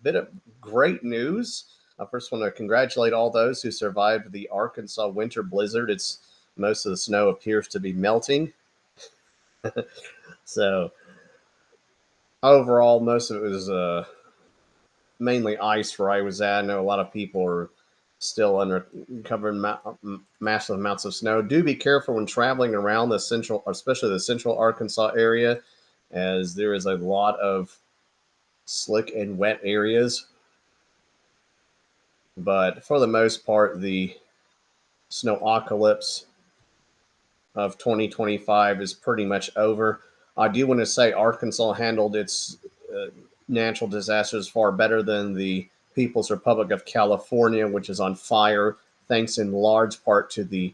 bit of great news. I first want to congratulate all those who survived the Arkansas winter blizzard. Most of the snow appears to be melting. So overall, most of it was mainly ice where I was at. I know a lot of people are still under covering massive amounts of snow. Do be careful when traveling around the central, especially the central Arkansas area, as there is a lot of slick and wet areas. But for the most part, the snowocalypse of 2025 is pretty much over. I do want to say Arkansas handled its natural disasters far better than the People's Republic of California, which is on fire, thanks in large part to the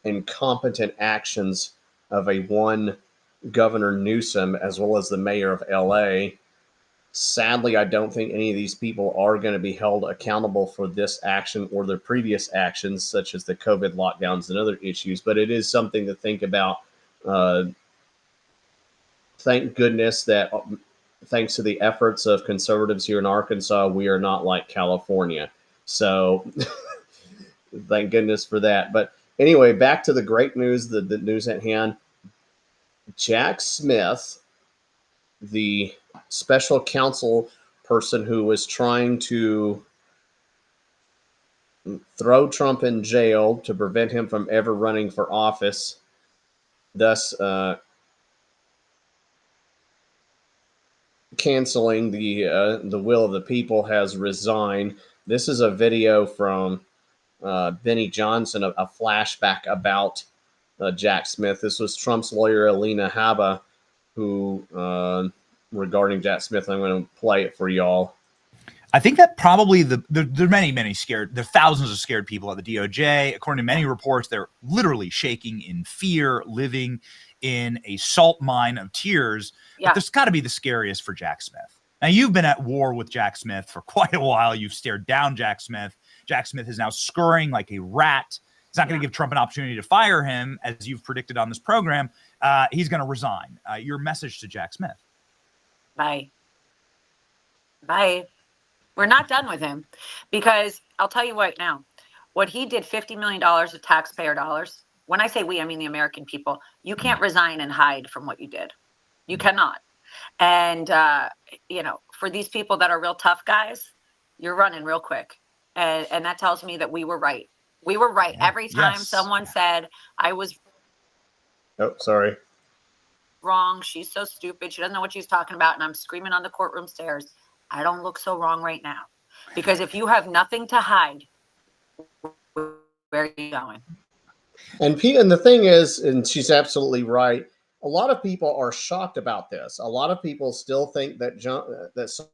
incompetent actions of a one Governor Newsom as well as the mayor of LA. Sadly, I don't think any of these people are going to be held accountable for this action or their previous actions, such as the COVID lockdowns and other issues, but it is something to think about. Thank goodness that thanks to the efforts of conservatives here in Arkansas, we are not like California. So thank goodness for that. But anyway, back to the great news, the news at hand. Jack Smith, the special counsel person who was trying to throw Trump in jail to prevent him from ever running for office, thus canceling the will of the people, has resigned. This is a video from Benny Johnson, a flashback about Jack Smith. This was Trump's lawyer, Alina Habba, who, regarding Jack Smith, I'm going to play it for y'all. I think that probably there are many scared. There are thousands of scared people at the DOJ. According to many reports, they're literally shaking in fear, living in a salt mine of tears. Yeah. But there's got to be the scariest for Jack Smith. Now, you've been at war with Jack Smith for quite a while. You've stared down Jack Smith. Jack Smith is now scurrying like a rat. He's not going to give Trump an opportunity to fire him, as you've predicted on this program. He's going to resign. Your message to Jack Smith? Bye. We're not done with him, because I'll tell you what now. What he did, $50 million of taxpayer dollars. When I say we, I mean the American people. You can't resign and hide from what you did. You cannot. And, for these people that are real tough guys, you're running real quick. And that tells me that we were right. We were right. Every time someone said I was wrong, she's so stupid, she doesn't know what she's talking about, and I'm screaming on the courtroom stairs, I don't look so wrong right now. Because if you have nothing to hide, where are you going? And the thing is, and she's absolutely right, a lot of people are shocked about this. A lot of people still think that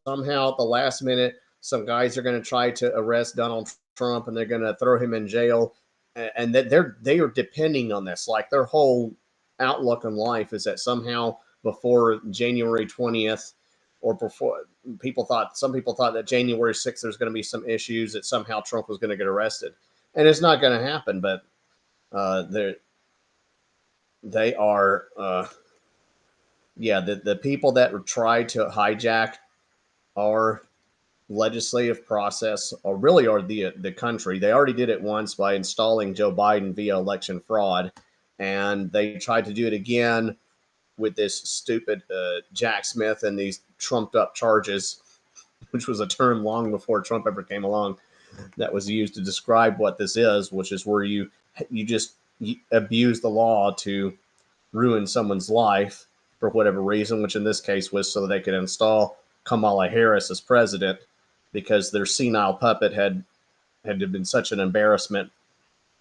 somehow at the last minute, some guys are going to try to arrest Donald Trump and they're going to throw him in jail, and that they are depending on this. Like, their whole outlook on life is that somehow before January 20th, or before, some people thought that January 6th there's going to be some issues, that somehow Trump was going to get arrested, and it's not going to happen. But the people that try to hijack our legislative process, or really are the country. They already did it once by installing Joe Biden via election fraud, and they tried to do it again with this stupid Jack Smith and these trumped up charges, which was a term long before Trump ever came along that was used to describe what this is, which is where you abuse the law to ruin someone's life for whatever reason, which in this case was so that they could install Kamala Harris as president, because their senile puppet had been such an embarrassment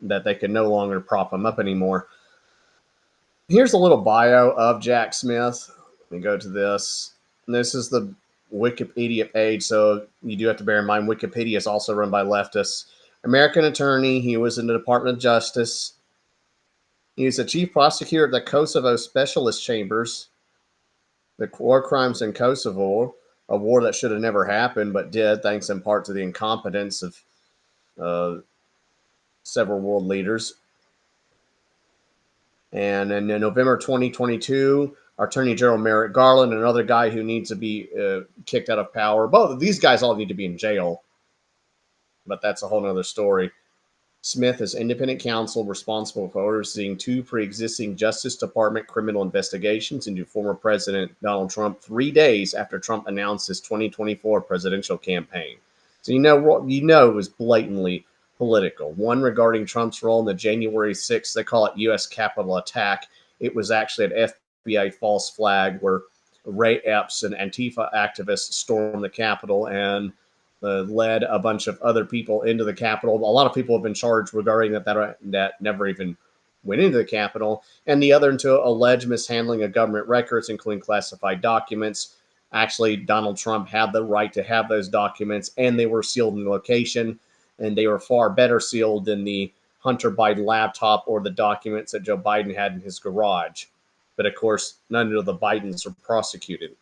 that they could no longer prop him up anymore. Here's a little bio of Jack Smith. Let me go to this. And this is the Wikipedia page, so you do have to bear in mind Wikipedia is also run by leftists. American attorney. He was in the Department of Justice. He was the chief prosecutor of the Kosovo Specialist Chambers, the war crimes in Kosovo, a war that should have never happened, but did, thanks in part to the incompetence of several world leaders. And in November 2022, Attorney General Merrick Garland, another guy who needs to be kicked out of power. Both of these guys all need to be in jail, but that's a whole nother story. Smith is independent counsel responsible for overseeing 2 pre-existing Justice Department criminal investigations into former President Donald Trump 3 days after Trump announced his 2024 presidential campaign. So it was blatantly political. One regarding Trump's role in the January 6th, they call it U.S. Capitol attack. It was actually an FBI false flag where Ray Epps and Antifa activists stormed the Capitol and led a bunch of other people into the Capitol. A lot of people have been charged regarding that never even went into the Capitol. And the other into alleged mishandling of government records, including classified documents. Actually, Donald Trump had the right to have those documents, and they were sealed in location, and they were far better sealed than the Hunter Biden laptop or the documents that Joe Biden had in his garage. But of course, none of the Bidens are prosecuted.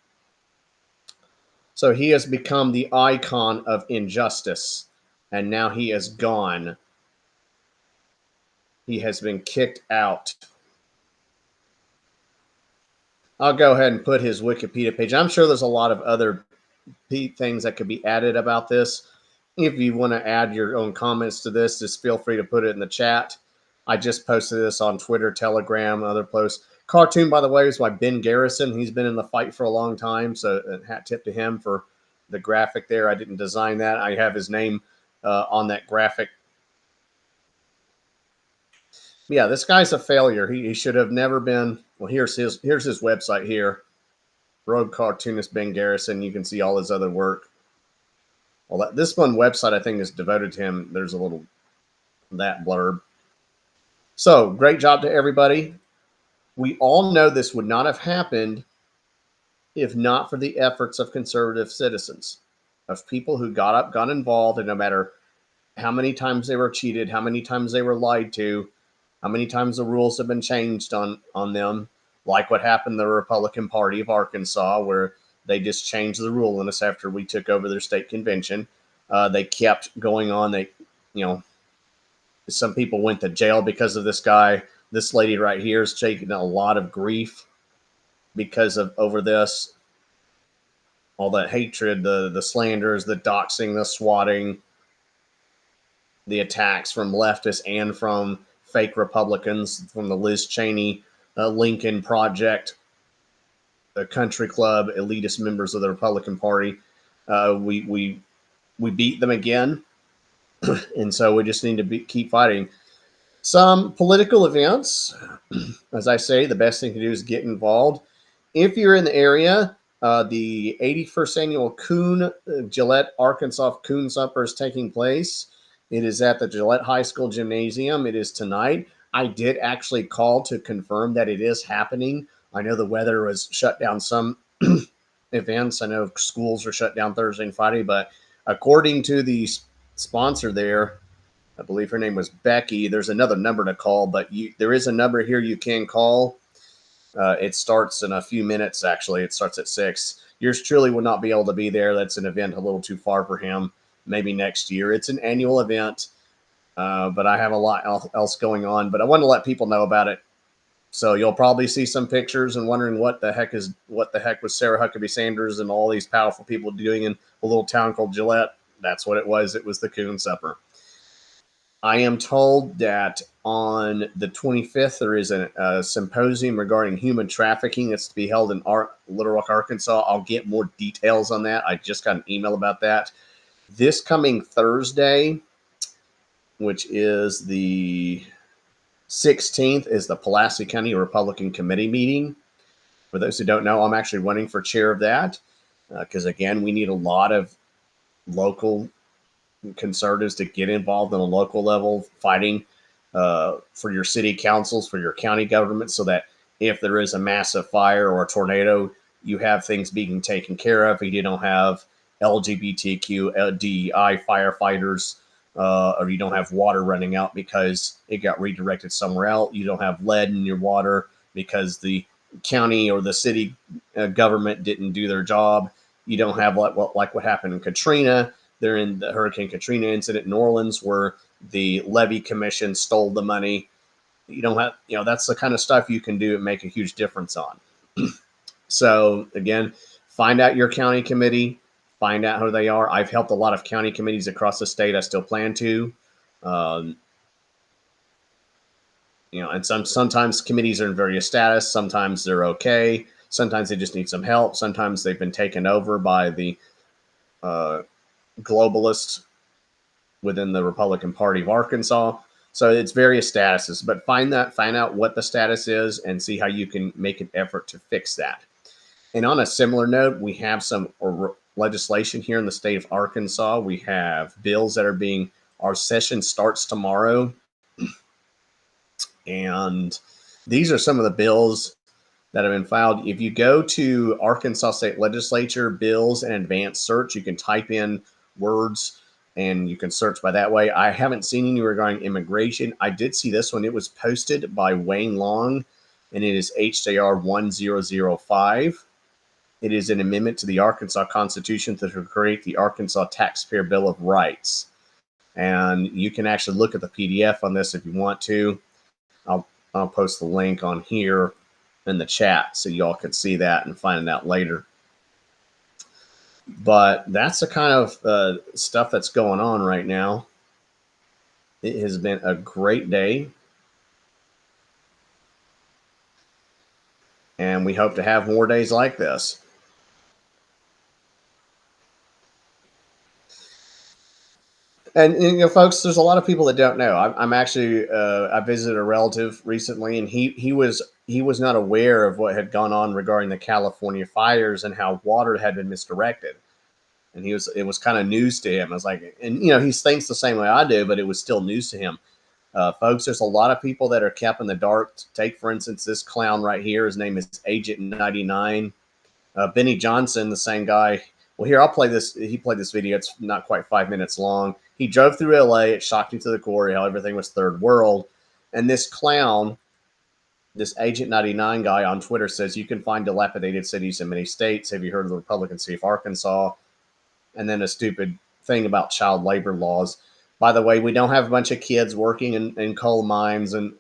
So he has become the icon of injustice, and now he is gone. He has been kicked out. I'll go ahead and put his Wikipedia page. I'm sure there's a lot of other things that could be added about this. If you want to add your own comments to this, just feel free to put it in the chat. I just posted this on Twitter, Telegram, other posts. Cartoon, by the way, is by Ben Garrison. He's been in the fight for a long time, so a hat tip to him for the graphic there. I didn't design that. I have his name on that graphic. Yeah, this guy's a failure. He should have never been. Well, here's his website here. Rogue cartoonist Ben Garrison. You can see all his other work. Well, this one website I think is devoted to him. There's a little that blurb. So great job to everybody. We all know this would not have happened if not for the efforts of conservative citizens, of people who got up, got involved, and no matter how many times they were cheated, how many times they were lied to, how many times the rules have been changed on them, like what happened to the Republican Party of Arkansas, where they just changed the rule on us after we took over their state convention. They kept going on. Some people went to jail because of this guy. This lady right here is taking a lot of grief because of over this. All that hatred, the slanders, the doxing, the swatting, the attacks from leftists and from fake Republicans, from the Liz Cheney, Lincoln Project, the country club, elitist members of the Republican Party. We beat them again, and so we just need to keep fighting. Some political events, as I say, the best thing to do is get involved. If you're in the area, the 81st annual Coon, Gillette, Arkansas Coon Supper is taking place. It is at the Gillette High School Gymnasium. It is tonight. I did actually call to confirm that it is happening. I know the weather was shut down some events. I know schools are shut down Thursday and Friday, but according to the sponsor there, I believe her name was Becky, there's another number to call, but there is a number here you can call. It starts in a few minutes, actually. It starts at 6. Yours truly will not be able to be there. That's an event a little too far for him. Maybe next year. It's an annual event, but I have a lot else going on. But I want to let people know about it. So you'll probably see some pictures and wondering what the heck was Sarah Huckabee Sanders and all these powerful people doing in a little town called Gillette. That's what it was. It was the Coon Supper. I am told that on the 25th, there is a symposium regarding human trafficking that's to be held in Little Rock, Arkansas. I'll get more details on that. I just got an email about that. This coming Thursday, which is the 16th, is the Pulaski County Republican Committee meeting. For those who don't know, I'm actually running for chair of that because, again, we need a lot of local conservatives to get involved on a local level, fighting for your city councils, for your county government, so that if there is a massive fire or a tornado, you have things being taken care of. You don't have LGBTQ, DEI firefighters, or you don't have water running out because it got redirected somewhere else. You don't have lead in your water because the county or the city government didn't do their job. You don't have like what happened in Katrina. They're in the Hurricane Katrina incident in New Orleans where the levee commission stole the money. You don't have, that's the kind of stuff you can do and make a huge difference on. So again, find out your county committee, find out who they are. I've helped a lot of county committees across the state. I still plan to. Um, and sometimes committees are in various status. Sometimes they're okay. Sometimes they just need some help. Sometimes they've been taken over by the globalists within the Republican Party of Arkansas. So it's various statuses, but find out what the status is and see how you can make an effort to fix that. And on a similar note, we have some legislation here in the state of Arkansas. We have bills that are our session starts tomorrow. And these are some of the bills that have been filed. If you go to Arkansas State Legislature bills and advanced search, you can type in words and you can search by that way. I haven't seen any regarding immigration. I did see this one. It was posted by Wayne Long, and it is HJR 1005. It is an amendment to the Arkansas Constitution to create the Arkansas Taxpayer Bill of Rights. And you can actually look at the PDF on this if you want to. I'll post the link on here in the chat so y'all can see that and find it out later. But that's the kind of stuff that's going on right now. It has been a great day. And we hope to have more days like this. And folks, there's a lot of people that don't know. I'm actually I visited a relative recently, and he was not aware of what had gone on regarding the California fires and how water had been misdirected. And it was kind of news to him. I was like, and he thinks the same way I do, but it was still news to him. Folks, there's a lot of people that are kept in the dark. Take, for instance, this clown right here. His name is Agent 99. Benny Johnson, the same guy. Well, here, I'll play this. He played this video. It's not quite 5 minutes long. He drove through LA. It shocked him to the core how everything was third world. And this clown, this Agent 99 guy on Twitter says, you can find dilapidated cities in many states. Have you heard of the Republican state of Arkansas? And then a stupid thing about child labor laws. By the way, we don't have a bunch of kids working in coal mines and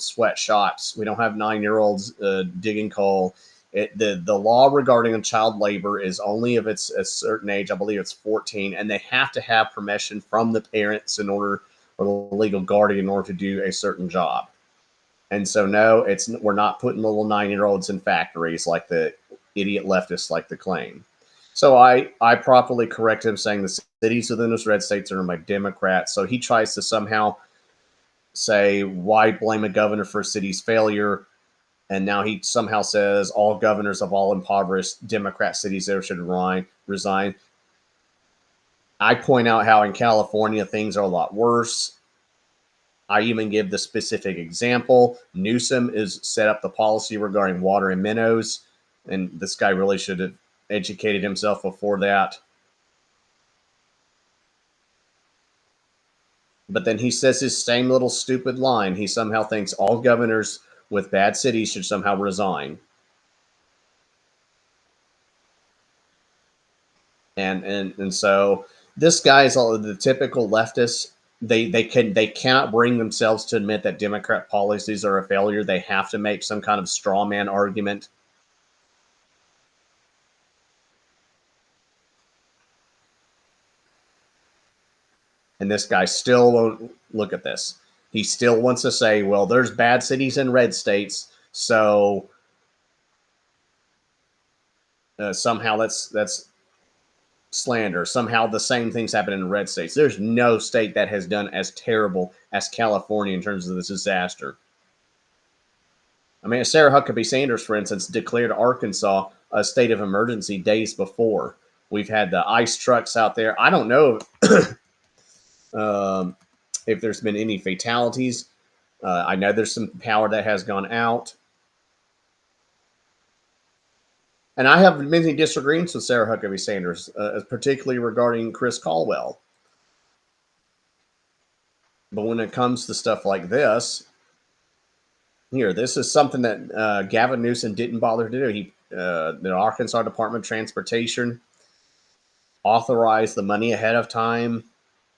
sweatshops. We don't have 9-year-olds digging coal. The law regarding child labor is only if it's a certain age. I believe it's 14, and they have to have permission from the parents or the legal guardian in order to do a certain job. And so, no, we're not putting little 9-year-olds in factories like the idiot leftists like to claim. So I properly correct him, saying the cities within those red states are run by Democrats. So he tries to somehow say, why blame a governor for a city's failure? And now he somehow says all governors of all impoverished Democrat cities there should resign. I point out how in California things are a lot worse. I even give the specific example. Newsom is set up the policy regarding water and minnows. And this guy really should have educated himself before that. But then he says his same little stupid line. He somehow thinks all governors with bad cities should somehow resign. And so this guy is all the typical leftist. They cannot bring themselves to admit that Democrat policies are a failure. They have to make some kind of straw man argument. And this guy still won't look at this. He still wants to say, well, there's bad cities in red states, so somehow that's slander. Somehow the same things happen in the red states. There's no state that has done as terrible as California in terms of this disaster. I mean, Sarah Huckabee Sanders, for instance, declared Arkansas a state of emergency days before. We've had the ice trucks out there. I don't know if there's been any fatalities. I know there's some power that has gone out. And I have many disagreements with Sarah Huckabee Sanders, particularly regarding Chris Caldwell. But when it comes to stuff like this, this is something that Gavin Newsom didn't bother to do. The Arkansas Department of Transportation authorized the money ahead of time,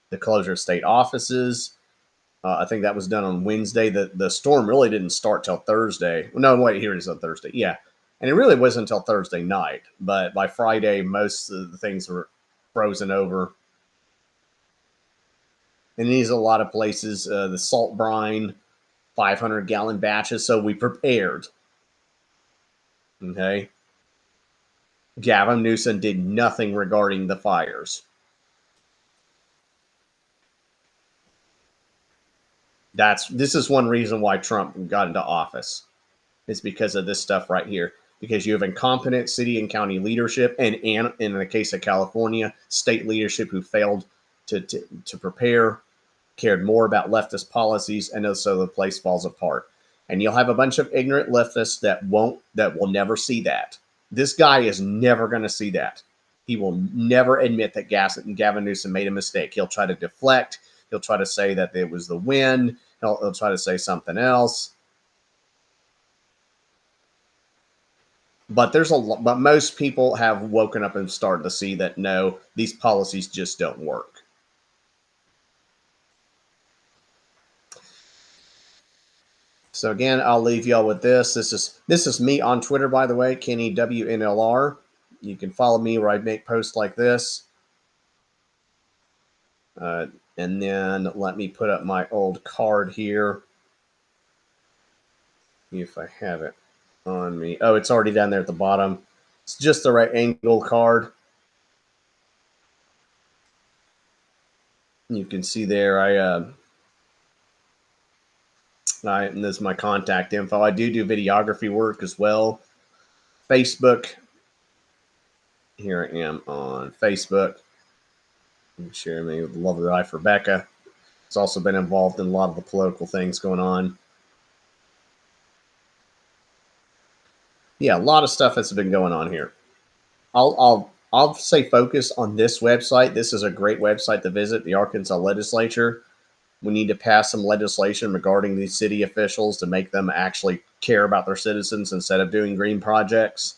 the closure of state offices, I think that was done on Wednesday. The storm really didn't start till Thursday. No, wait, here it is on Thursday. Yeah. And it really wasn't until Thursday night. But by Friday, most of the things were frozen over. And these are a lot of places. The salt brine, 500-gallon batches. So we prepared. Okay. Gavin Newsom did nothing regarding the fires. This is one reason why Trump got into office. Is because of this stuff right here. Because you have incompetent city and county leadership, and in the case of California, state leadership who failed to prepare, cared more about leftist policies, and so the place falls apart. And you'll have a bunch of ignorant leftists that will never see that. This guy is never going to see that. He will never admit that Gavin Newsom made a mistake. He'll try to deflect. He'll try to say that it was the wind. He'll try to say something else. But but most people have woken up and started to see that no, these policies just don't work. So again, I'll leave y'all with this. This is me on Twitter, by the way, Kenny WNLR. You can follow me where I make posts like this. And then let me put up my old card here. If I have it on me. Oh, it's already down there at the bottom. It's just the right angle card. You can see there, and this is my contact info. I do videography work as well. Facebook. Here I am on Facebook. I'm sharing me with the lovely wife, Rebecca. It's also been involved in a lot of the political things going on. Yeah, a lot of stuff that's been going on here. I'll say focus on this website. This is a great website to visit, the Arkansas legislature. We need to pass some legislation regarding these city officials to make them actually care about their citizens instead of doing green projects.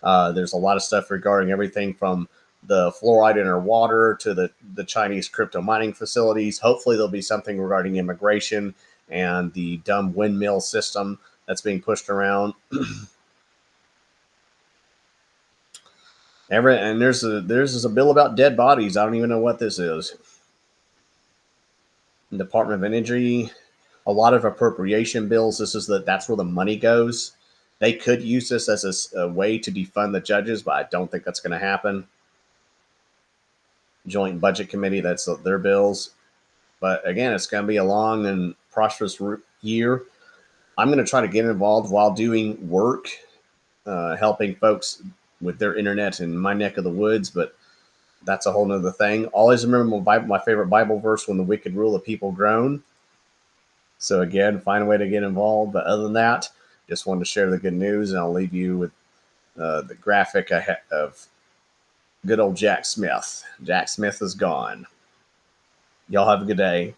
There's a lot of stuff regarding everything from the fluoride in our water to the Chinese crypto mining facilities. Hopefully there'll be something regarding immigration and the dumb windmill system that's being pushed around. And there's a bill about dead bodies. I don't even know what this is. Department of Energy, a lot of appropriation bills. That's where the money goes. They could use this as a way to defund the judges, but I don't think that's going to happen. Joint Budget Committee, that's their bills. But again, it's going to be a long and prosperous year. I'm going to try to get involved while doing work, helping folks with their internet in my neck of the woods, but that's a whole nother thing. Always remember my favorite Bible verse, when the wicked rule, the people groan. So again, find a way to get involved. But other than that, just wanted to share the good news, and I'll leave you with the graphic of good old Jack Smith. Jack Smith is gone. Y'all have a good day.